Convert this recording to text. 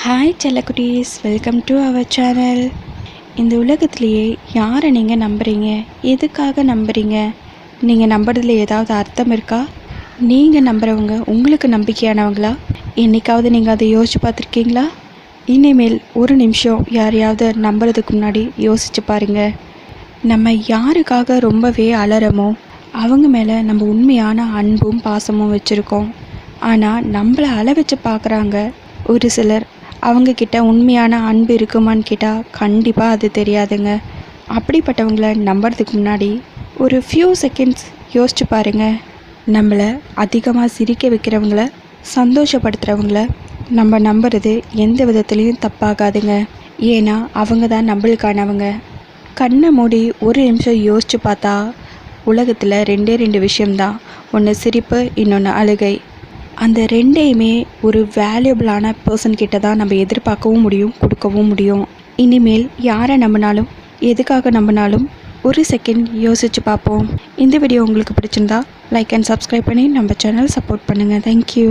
Hi செல்லக்குட்டீஸ், welcome to our channel. இந்த உலகத்திலேயே யாரை நீங்கள் நம்புகிறீங்க? எதுக்காக நம்புகிறீங்க? நீங்கள் நம்புறதுல ஏதாவது அர்த்தம் இருக்கா? நீங்கள் நம்புகிறவங்க உங்களுக்கு நம்பிக்கையானவங்களா? என்றைக்காவது நீங்கள் அதை யோசித்து பார்த்துருக்கீங்களா? இனிமேல் ஒரு நிமிஷம் யாரையாவது நம்புறதுக்கு முன்னாடி யோசிச்சு பாருங்கள். நம்ம யாருக்காக ரொம்பவே அலறமோ அவங்க மேலே நம்ம உண்மையான அன்பும் பாசமும் வச்சுருக்கோம். ஆனால் நம்மளை அழ வச்சு பார்க்குறாங்க ஒரு சிலர். அவங்கக்கிட்ட உண்மையான அன்பு இருக்குமான்னு கேட்டால் கண்டிப்பாக அது தெரியாதுங்க. அப்படிப்பட்டவங்கள நம்புறதுக்கு முன்னாடி ஒரு ஃபியூ செகண்ட்ஸ் யோசிச்சு பாருங்கள். நம்மளை அதிகமாக சிரிக்க வைக்கிறவங்கள, சந்தோஷப்படுத்துகிறவங்கள நம்ம நம்புறது எந்த விதத்துலேயும் தப்பாகாதுங்க. ஏன்னா அவங்க தான் நம்மளுக்கானவங்க. கண்ணை மூடி ஒரு நிமிஷம் யோசித்து பார்த்தா உலகத்தில் ரெண்டு விஷயம்தான். ஒன்று சிரிப்பு, இன்னொன்று அழுகை. அந்த ரெண்டையுமே ஒரு வேல்யூபிளான பர்சன்கிட்ட தான் நம்ம எதிர்பார்க்கவும் முடியும், கொடுக்கவும் முடியும். இனிமேல் யாரை நம்பினாலும் எதுக்காக நம்பினாலும் ஒரு செகண்ட் யோசித்து பார்ப்போம். இந்த வீடியோ உங்களுக்கு பிடிச்சிருந்தா லைக் அண்ட் சப்ஸ்கிரைப் பண்ணி நம்ம சேனல் சப்போர்ட் பண்ணுங்கள். தேங்க்யூ.